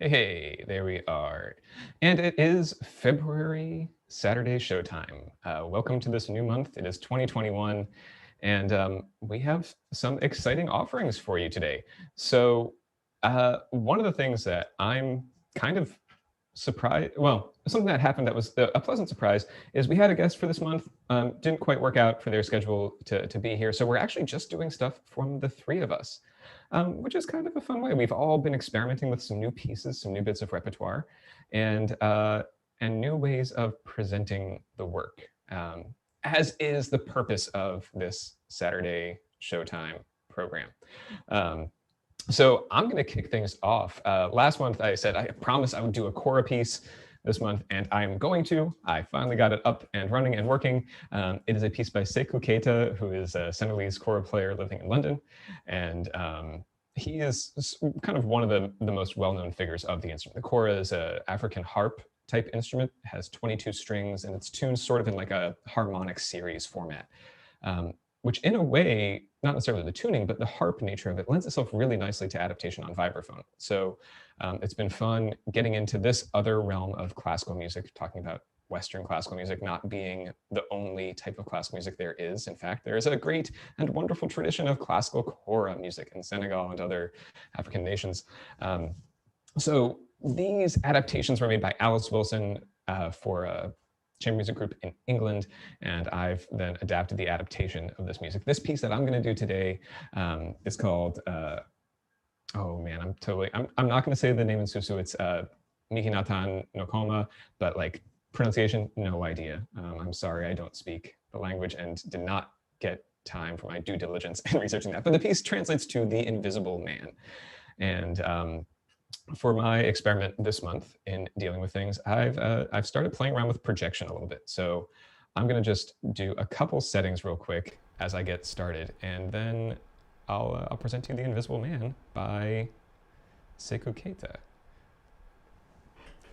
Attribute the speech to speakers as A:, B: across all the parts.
A: Hey, there we are. And it is February, Saturday Showtime. Welcome to this new month. It is 2021, and we have some exciting offerings for you today. So, one of the things that I'm kind of surprised, well, something that happened that was a pleasant surprise is we had a guest for this month. Didn't quite work out for their schedule to be here. So, we're actually just doing stuff from the three of us, which is kind of a fun way. We've all been experimenting with some new pieces, some new bits of repertoire, and new ways of presenting the work, as is the purpose of this Saturday Showtime program. Um, so I'm going to kick things off. Last month, I said I promised I would do a Cora piece this month, and I'm going to. I finally got it up and running and working. It is a piece by Sekou Keita, who is a Senegalese Cora player living in London, and he is kind of one of the most well-known figures of the instrument. The Cora is an African harp type instrument, it has 22 strings, and it's tuned sort of in like a harmonic series format. Which in a way, not necessarily the tuning, but the harp nature of it lends itself really nicely to adaptation on vibraphone. So it's been fun getting into this other realm of classical music, talking about Western classical music not being the only type of classical music there is. In fact, there is a great and wonderful tradition of classical kora music in Senegal and other African nations. So these adaptations were made by Alice Wilson for a chamber music group in England, and I've then adapted the adaptation of this music. This piece that I'm going to do today is called, oh man, I'm not going to say the name in Susu. It's Mihinatan no Koma, but like pronunciation, no idea. I'm sorry, I don't speak the language and did not get time for my due diligence in researching that. But the piece translates to the invisible man. And for my experiment this month in dealing with things, I've started playing around with projection a little bit. So I'm going to just do a couple settings real quick as I get started, and then I'll present to you The Invisible Man by Sekou Keita.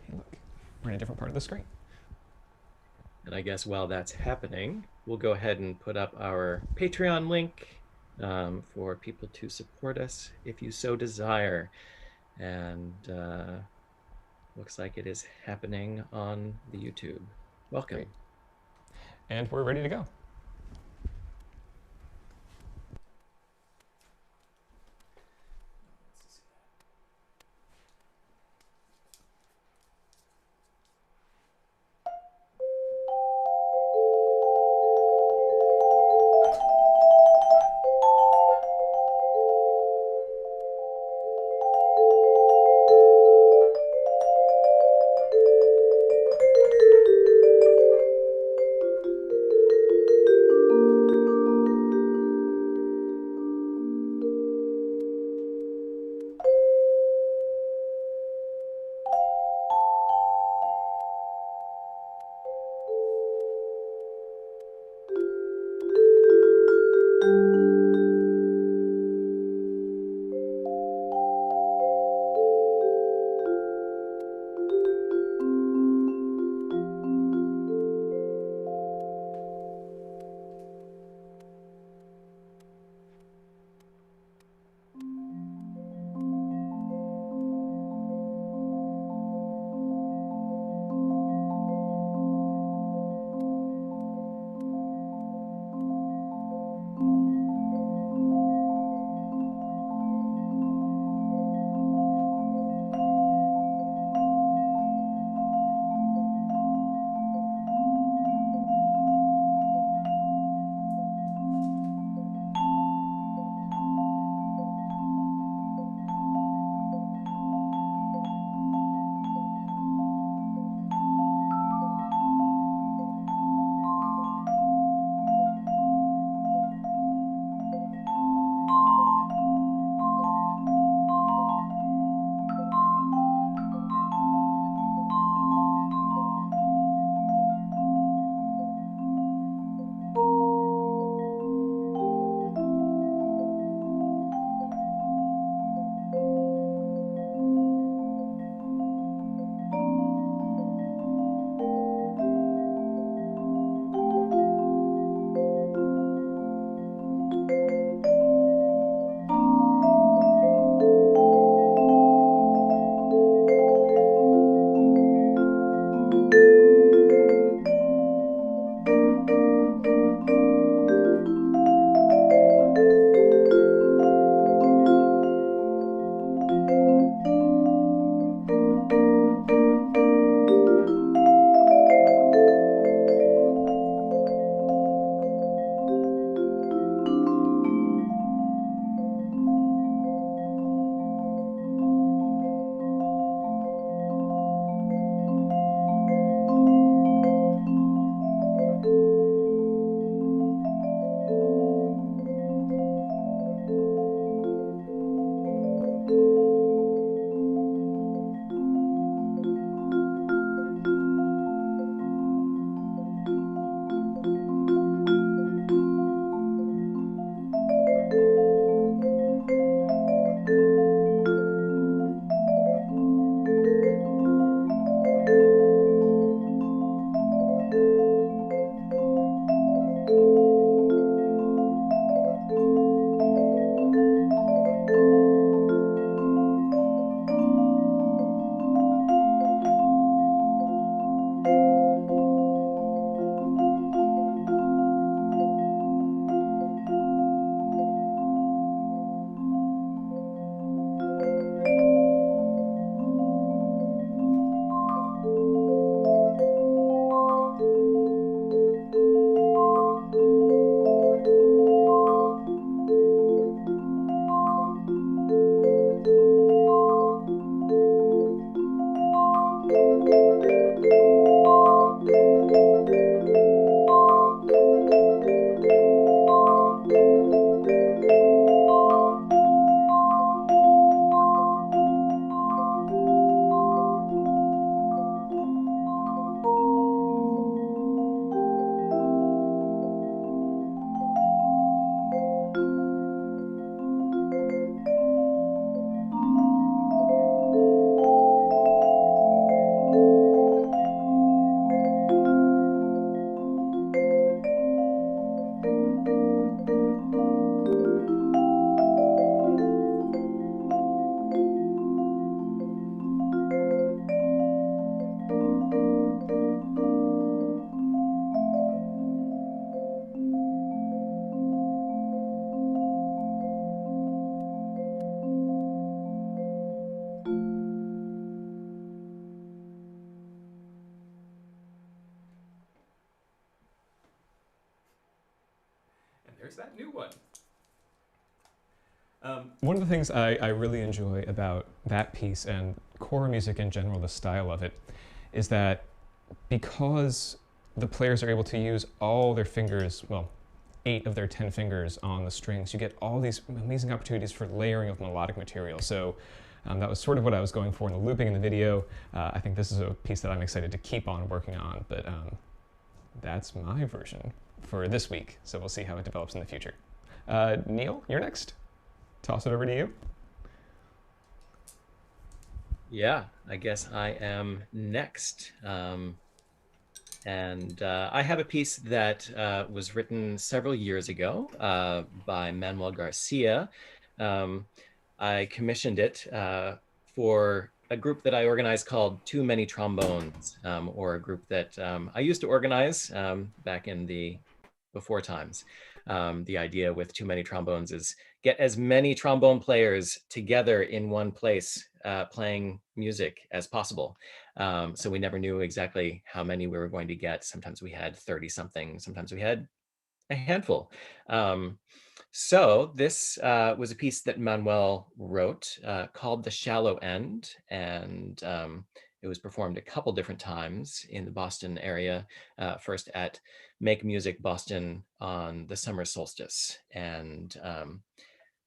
A: Hey, look, we're in a different part of the screen.
B: And I guess while that's happening, we'll go ahead and put up our Patreon link for people to support us if you so desire. And looks like it is happening on the YouTube. Welcome.
A: Great. And we're ready to go. And there's that new one. One of the things I really enjoy about that piece and choral music in general, the style of it, is that because the players are able to use all their fingers, well, 8 of their 10 fingers on the strings, you get all these amazing opportunities for layering of melodic material. So that was sort of what I was going for in the looping in the video. I think this is a piece that I'm excited to keep on working on, but that's my version for this week. So we'll see how it develops in the future. Neil, you're next. Toss it over to you.
B: Yeah, I guess I am next. And I have a piece that was written several years ago by Manuel Garcia. I commissioned it for a group that I organized called Too Many Trombones, or a group that I used to organize back in the before times. The idea with Too Many Trombones is get as many trombone players together in one place playing music as possible. So we never knew exactly how many we were going to get. Sometimes we had 30 something, sometimes we had a handful. So this was a piece that Manuel wrote called The Shallow End, and it was performed a couple different times in the Boston area, first at Make Music Boston on the summer solstice. And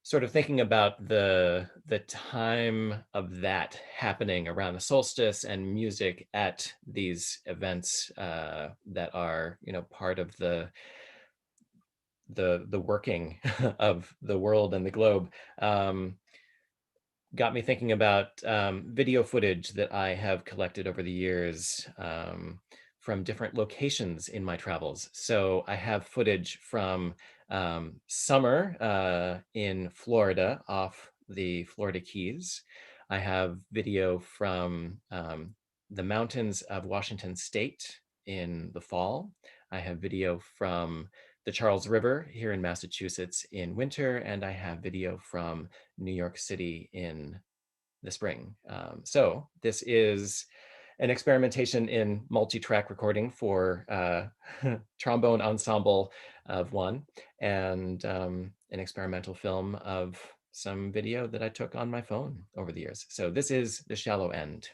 B: sort of thinking about the time of that happening around the solstice and music at these events that are, you know, part of the working of the world and the globe, got me thinking about video footage that I have collected over the years from different locations in my travels. So I have footage from summer in Florida off the Florida Keys. I have video from the mountains of Washington State in the fall. I have video from the Charles River here in Massachusetts in winter, and I have video from New York City in the spring. So this is an experimentation in multi-track recording for trombone ensemble of one, and an experimental film of some video that I took on my phone over the years. So this is The Shallow End.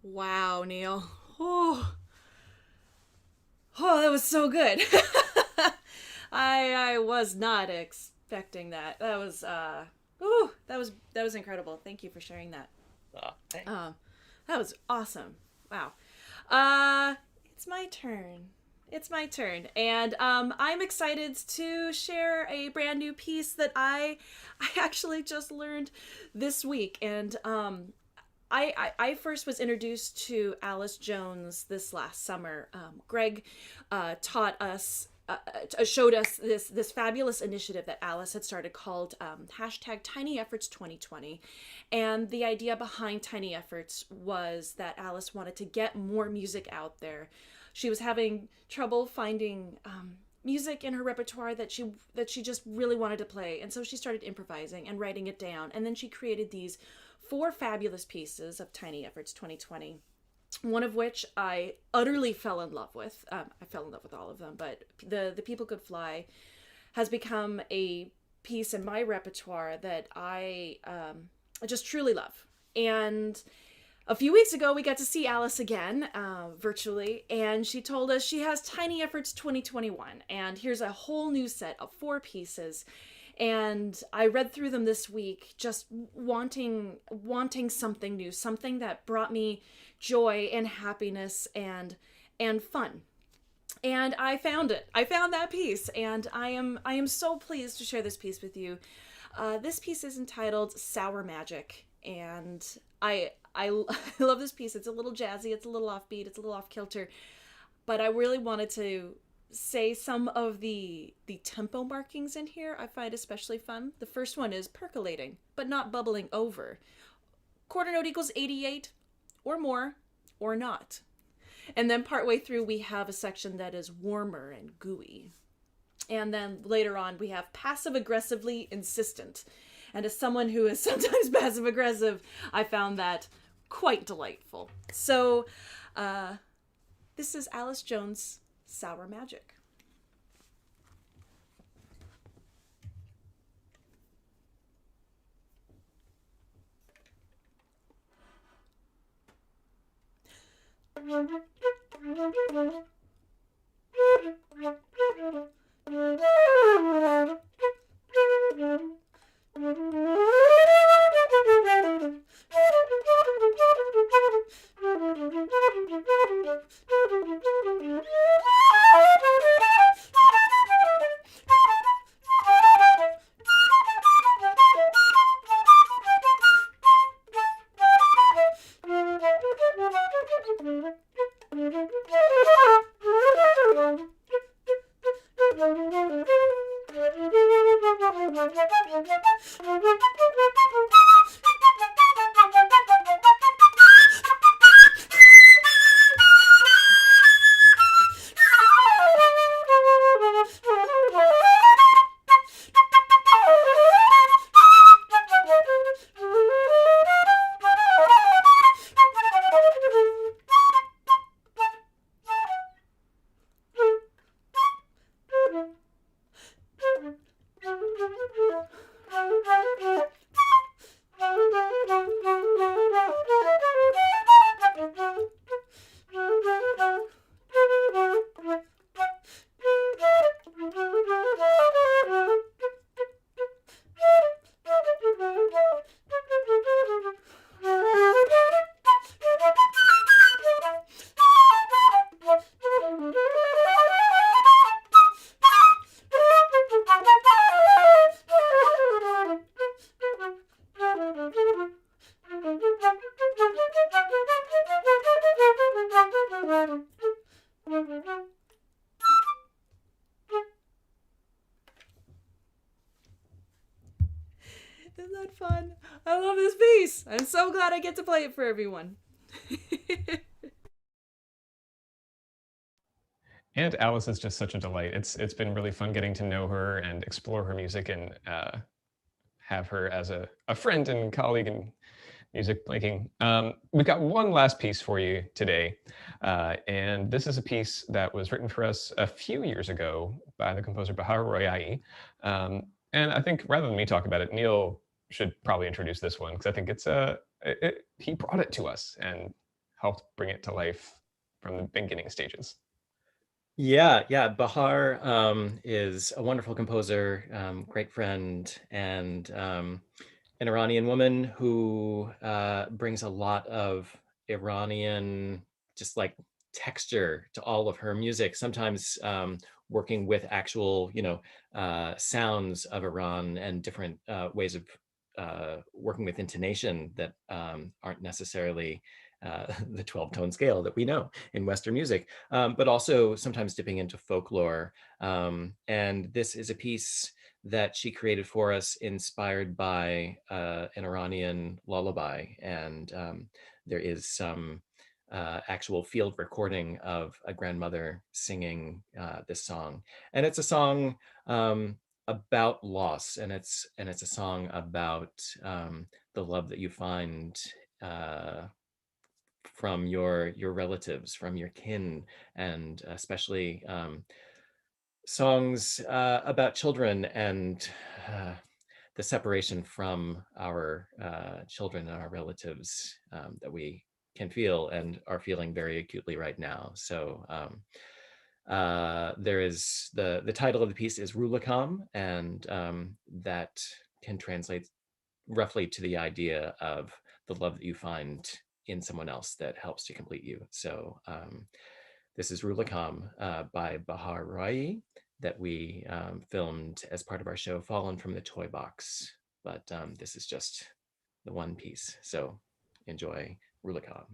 C: Wow, Neil. Oh, oh, that was so good. I was not expecting that. That was incredible. Thank you for sharing that.
B: Thanks.
C: Uh, that was awesome. Wow. Uh, it's my turn. It's my turn, and I'm excited to share a brand new piece that I actually just learned this week, and I first was introduced to Alice Jones this last summer. Greg taught us. Showed us this fabulous initiative that Alice had started called hashtag Tiny Efforts 2020, and the idea behind Tiny Efforts was that Alice wanted to get more music out there. She was having trouble finding music in her repertoire that she just really wanted to play, and so she started improvising and writing it down, and then she created these four fabulous pieces of Tiny Efforts 2020, one of which I utterly fell in love with. I fell in love with all of them, but the People Could Fly has become a piece in my repertoire that I just truly love. And a few weeks ago, we got to see Alice again virtually, and she told us she has Tiny Efforts 2021, and here's a whole new set of four pieces. And I read through them this week, just wanting something new, something that brought me joy and happiness and fun. And I found it. I found that piece, and I am so pleased to share this piece with you. This piece is entitled "Sour Magic," and I I love this piece. It's a little jazzy, it's a little offbeat, it's a little off kilter, but I really wanted to say some of the tempo markings in here I find especially fun. The first one is percolating, but not bubbling over. Quarter note equals 88 or more or not. And then partway through we have a section that is warmer and gooey. And then later on we have passive aggressively insistent. And as someone who is sometimes passive aggressive, I found that quite delightful. So this is Alice Jones' Sour Magic. Isn't that fun? I love this piece. I'm so glad I get to play it for everyone.
A: And Alice is just such a delight. It's been really fun getting to know her and explore her music and have her as a friend and colleague in music making. We've got one last piece for you today, and this is a piece that was written for us a few years ago by the composer Bahar Royai. And I think rather than me talk about it, Neil should probably introduce this one because I think he brought it to us and helped bring it to life from the beginning stages.
B: Yeah. Bahar is a wonderful composer, great friend, and an Iranian woman who brings a lot of Iranian just like texture to all of her music. Sometimes working with actual, sounds of Iran and different ways of working with intonation that aren't necessarily the 12-tone scale that we know in Western music, but also sometimes dipping into folklore. And this is a piece that she created for us inspired by an Iranian lullaby. And there is some actual field recording of a grandmother singing this song. And it's a song about loss, and it's a song about the love that you find from your relatives, from your kin, and especially songs about children and the separation from our children and our relatives that we can feel and are feeling very acutely right now. So there is the title of the piece is Rulakam, and that can translate roughly to the idea of the love that you find in someone else that helps to complete you. So this is Rulakam by Bahar Rai that we filmed as part of our show Fallen from the Toy Box. But this is just the one piece. So enjoy Rulakam.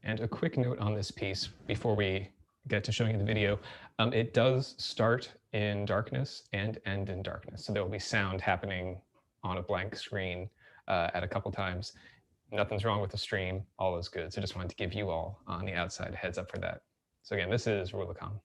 A: And a quick note on this piece before we get to showing you the video. It does start in darkness and end in darkness. So there will be sound happening on a blank screen at a couple times. Nothing's wrong with the stream. All is good. So just wanted to give you all on the outside a heads up for that. So again, this is Rulakam.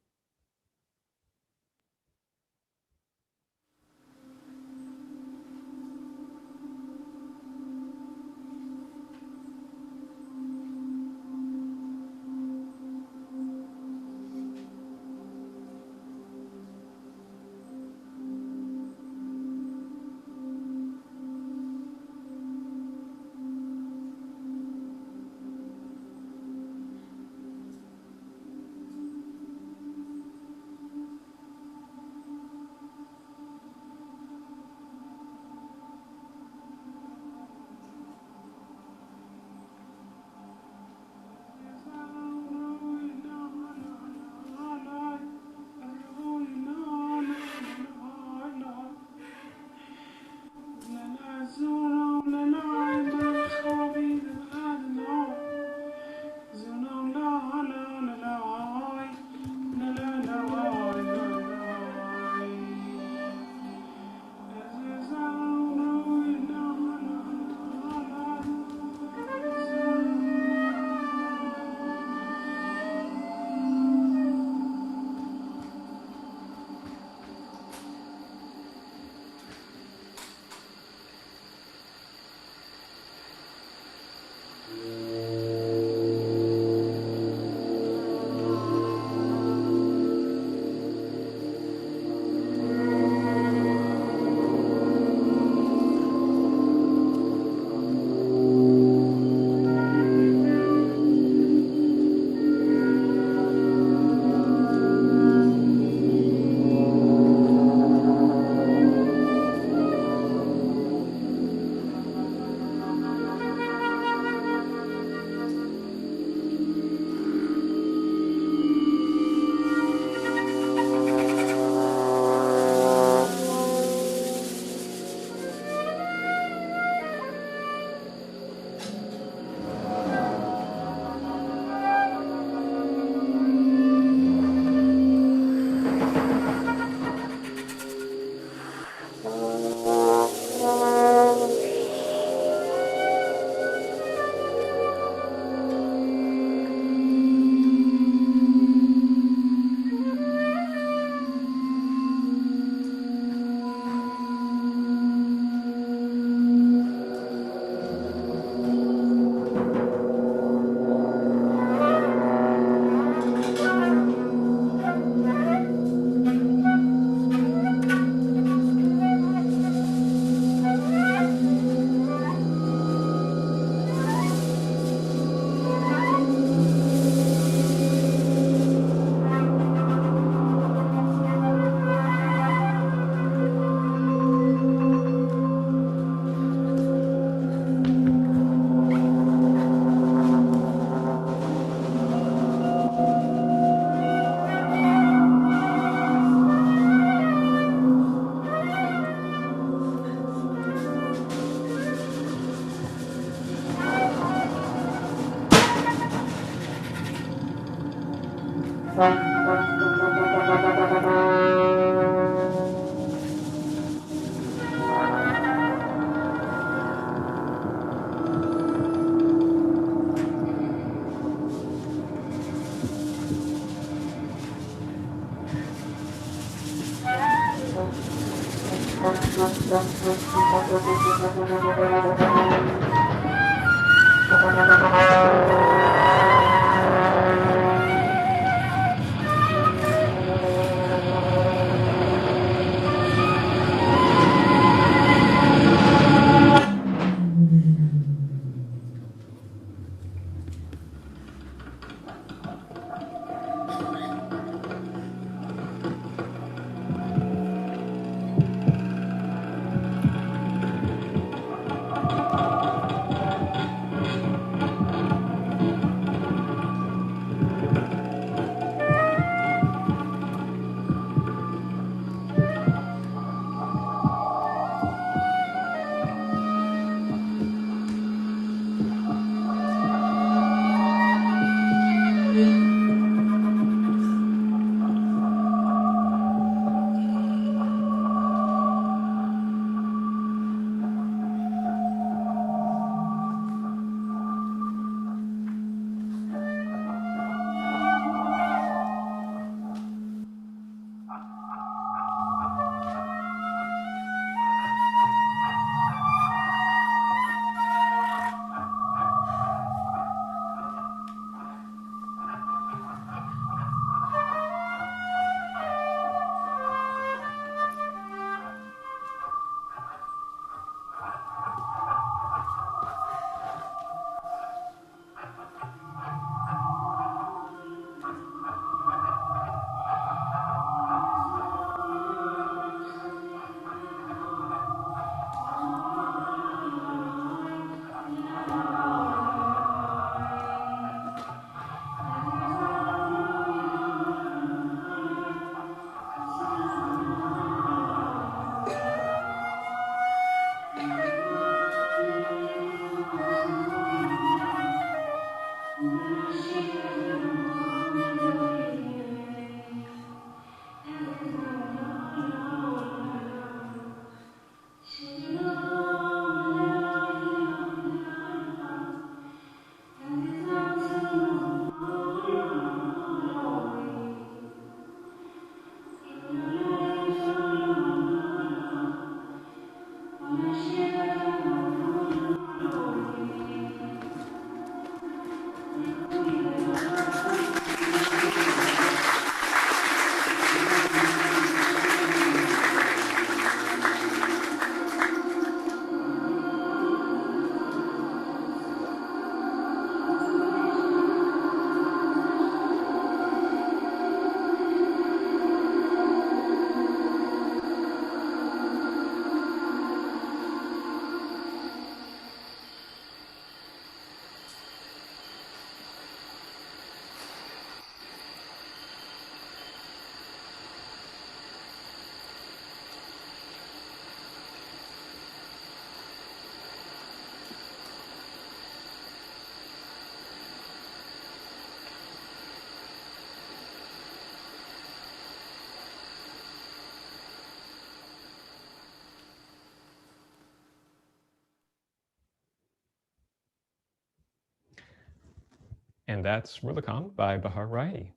A: And that's Rulakam by Bahar Rai.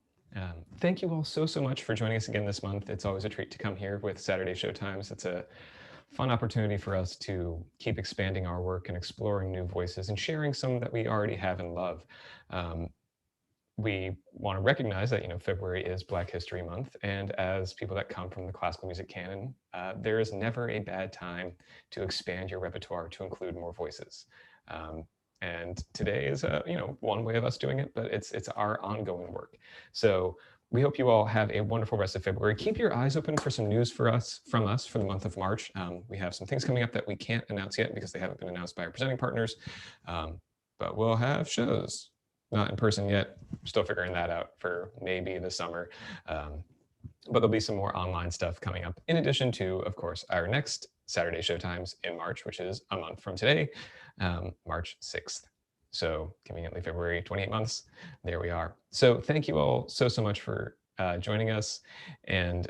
A: Thank you all so much for joining us again this month. It's always a treat to come here with Saturday Showtimes. It's a fun opportunity for us to keep expanding our work and exploring new voices and sharing some that we already have and love. We want to recognize that February is Black History Month, and as people that come from the classical music canon, there is never a bad time to expand your repertoire to include more voices. And today is one way of us doing it, but it's our ongoing work. So we hope you all have a wonderful rest of February. Keep your eyes open for some news from us for the month of March. We have some things coming up that we can't announce yet because they haven't been announced by our presenting partners, but we'll have shows. Not in person yet, still figuring that out for maybe the summer. But there'll be some more online stuff coming up, in addition to, of course, our next Saturday Showtimes in March, which is a month from today, March 6th. So conveniently February, 28 months, there we are. So thank you all so much for joining us. And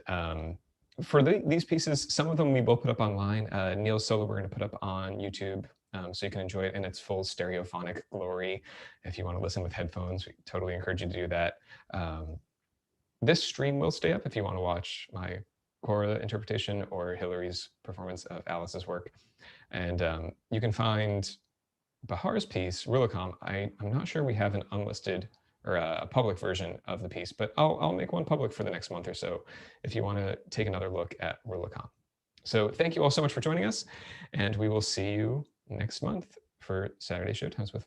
A: for these pieces, some of them we will put up online. Neil's solo we're going to put up on YouTube, so you can enjoy it in its full stereophonic glory. If you want to listen with headphones, we totally encourage you to do that. This stream will stay up if you want to watch my Cora interpretation or Hillary's performance of Alice's work. And you can find Bahar's piece, Rulacom. I'm not sure we have an unlisted or a public version of the piece, but I'll make one public for the next month or so if you want to take another look at Rulacom. So thank you all so much for joining us, and we will see you next month for Saturday Showtimes with